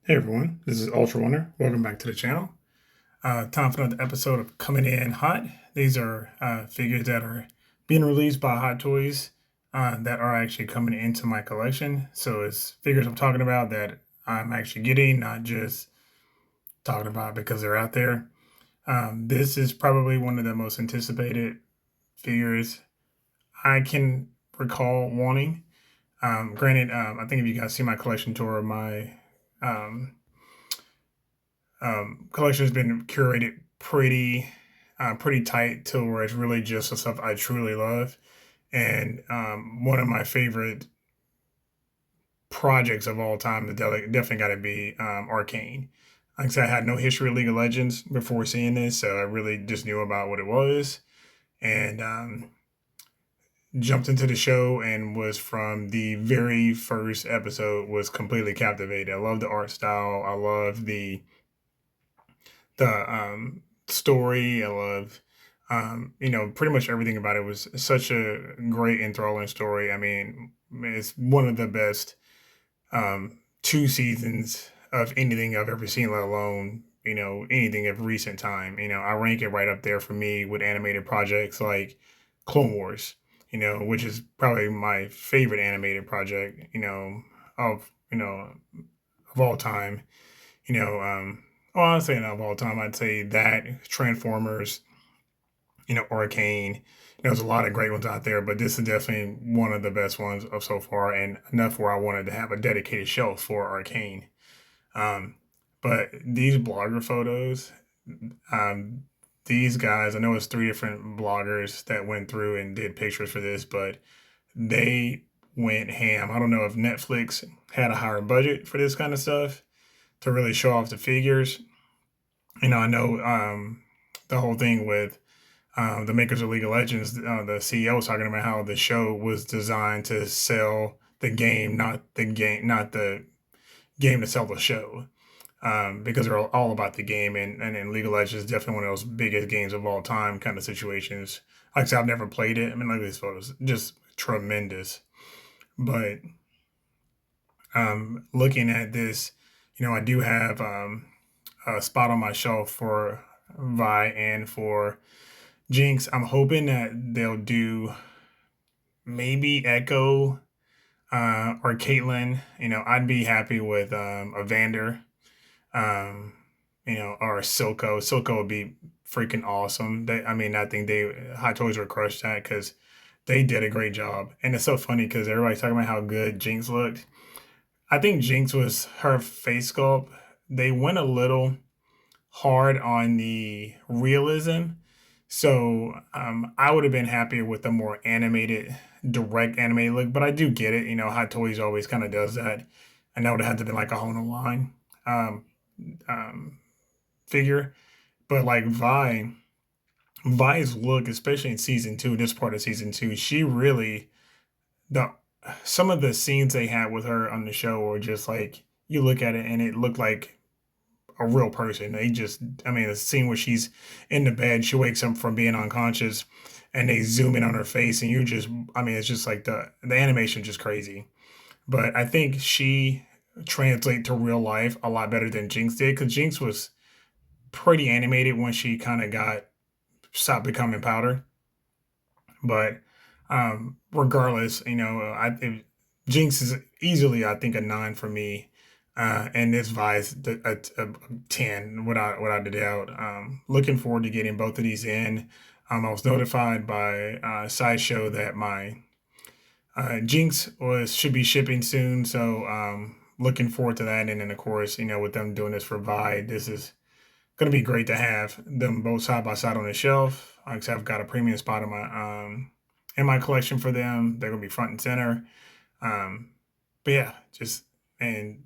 Hey everyone, this is Ultra Wonder. Welcome back to the channel. Time for another episode of Coming In Hot. These are figures that are being released by Hot Toys that are actually coming into my collection. So it's figures I'm talking about that I'm actually getting, not just talking about because they're out there. This is probably one of the most anticipated figures I can recall wanting. Granted, I think if you guys see my collection tour, my um, collection has been curated pretty tight to where it's really just the stuff I truly love. And one of my favorite projects of all time definitely got to be Arcane. Like I said, I had no history of League of Legends before seeing this, so I really just knew about what it was, and jumped into the show and was from the very first episode was completely captivated. I love the art style. I love the story. I love pretty much everything about it was such a great enthralling story. I mean, it's one of the best 2 seasons of anything I've ever seen, let alone anything of recent time. I rank it right up there for me with animated projects like Clone Wars. Which is probably my favorite animated project. Of of all time. You know, well, I'd say not of all time. I'd say that Transformers, Arcane. There's a lot of great ones out there, but this is definitely one of the best ones of so far, and enough where I wanted to have a dedicated shelf for Arcane. Um, but these blogger photos, um, these guys, I know it's 3 different bloggers that went through and did pictures for this, but they went ham. I don't know if Netflix had a higher budget for this kind of stuff to really show off the figures. I know the whole thing with the makers of League of Legends, the CEO was talking about how the show was designed to sell the game, not the game to sell the show. Because they're all about the game, and in League of Legends is definitely one of those biggest games of all time kind of situations. Like I said, I've never played it. I mean, look at these photos, just tremendous. But looking at this, I do have a spot on my shelf for Vi and for Jinx. I'm hoping that they'll do maybe Echo or Caitlyn. I'd be happy with a Vander, um, or Silco. Silco would be freaking awesome. I mean, I think Hot Toys would crush that because they did a great job. And it's so funny because everybody's talking about how good Jinx looked. I think Jinx was her face sculpt. They went a little hard on the realism. So I would have been happier with a more animated, direct animated look. But I do get it. Hot Toys always kind of does that. I know it had to be like a whole new line um, um, figure. But like Vi's look, especially in season two, this part of season two, she really the some of the scenes they had with her on the show were just like you look at it and it looked like a real person. I mean, the scene where she's in the bed, she wakes up from being unconscious, and they zoom in on her face, and I mean, it's just like the animation just crazy. But I think she translate to real life a lot better than Jinx did, because Jinx was pretty animated when she kind of got stopped becoming powder. But regardless, Jinx is easily, I think, a 9 for me. And this Vi's a 10 without a doubt. Looking forward to getting both of these in. I was notified by Sideshow that my Jinx should be shipping soon, so looking forward to that. And then of course, with them doing this for Vi, this is going to be great to have them both side by side on the shelf. Like I said, I've got a premium spot in my collection for them. They're going to be front and center. Um, but yeah, and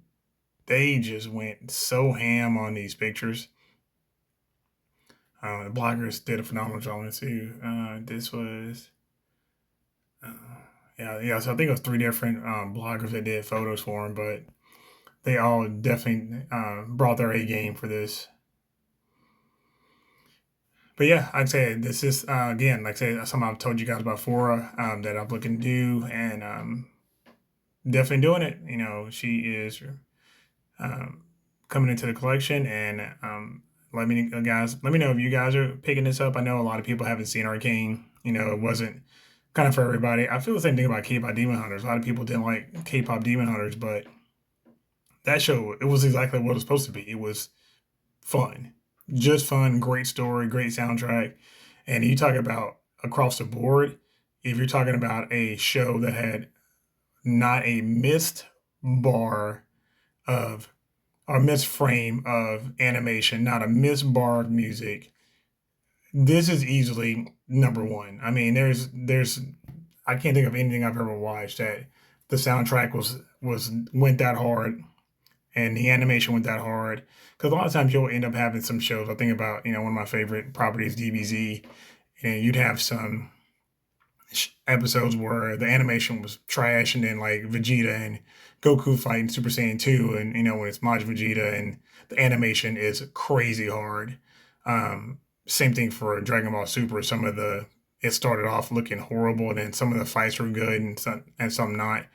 they just went so ham on these pictures. The bloggers did a phenomenal job. Let's see. This was, uh, yeah. So I think it was 3 different bloggers that did photos for him, but they all definitely brought their A game for this. But yeah, I'd say this is again, like I said, something I've told you guys about before that I'm looking to do, and definitely doing it. She is. Um, coming into the collection, and let me know if you guys are picking this up. I know a lot of people haven't seen Arcane. It wasn't kind of for everybody. I feel the same thing about K-pop Demon Hunters. A lot of people didn't like K-pop Demon Hunters, but that show, it was exactly what it was supposed to be. It was fun, just fun, great story, great soundtrack. And you talk about across the board, if you're talking about a show that had not a missed bar of or missed frame of animation, not a missed bar of music, this is easily number one. I mean, there's I can't think of anything I've ever watched that the soundtrack was went that hard and the animation went that hard. Because a lot of times you'll end up having some shows. I think about one of my favorite properties, DBZ, and you'd have some episodes where the animation was trash, and then like Vegeta and Goku fighting Super Saiyan 2, and when it's Maj Vegeta and the animation is crazy hard. Same thing for Dragon Ball Super. It started off looking horrible, and then some of the fights were good and some not.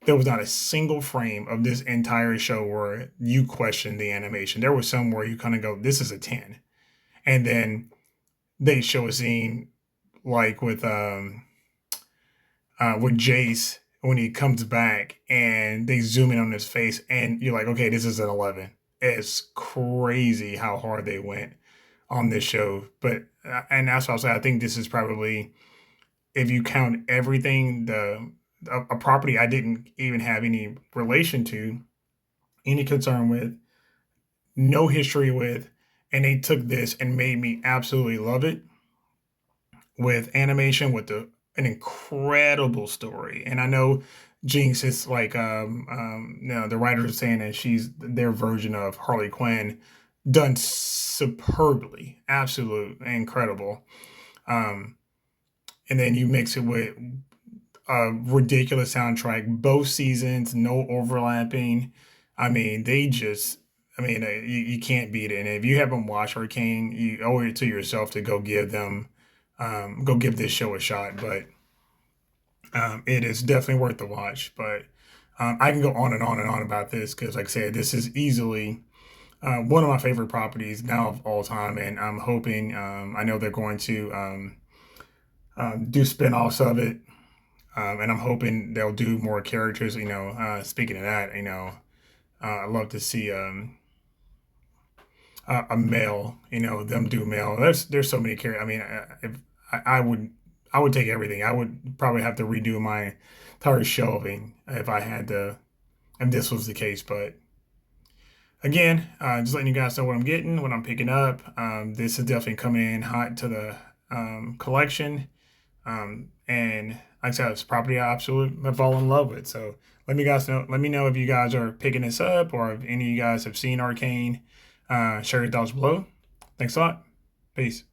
There was not a single frame of this entire show where you question the animation. There was some where you kind of go, this is a 10. And then they show a scene like with Jace when he comes back and they zoom in on his face and you're like, okay, this is an 11. It's crazy how hard they went on this show. But and that's what I'll say. I think this is probably, if you count everything, a property I didn't even have any relation to, any concern with, no history with, and they took this and made me absolutely love it with animation, with an incredible story. And I know Jinx is like, the writers are saying that she's their version of Harley Quinn, done superbly, absolute incredible. Um, and then you mix it with a ridiculous soundtrack, both seasons, no overlapping. I mean, you can't beat it. And if you haven't watched Arcane, you owe it to yourself to go give this show a shot. But it is definitely worth the watch. But I can go on and on and on about this because, like I said, this is easily one of my favorite properties now of all time. And I'm hoping, I know they're going to do spin-offs of it. And I'm hoping they'll do more characters. Speaking of that, I'd love to see a male. Them do male. There's so many characters. I mean, if I would take everything. I would probably have to redo my entire shelving if I had to, if this was the case. But again, just letting you guys know what I'm getting, what I'm picking up. This is definitely coming in hot to the collection. And like I said, it's a property I absolutely have fallen in love with. So let me know if you guys are picking this up or if any of you guys have seen Arcane. Share your thoughts below. Thanks a lot. Peace.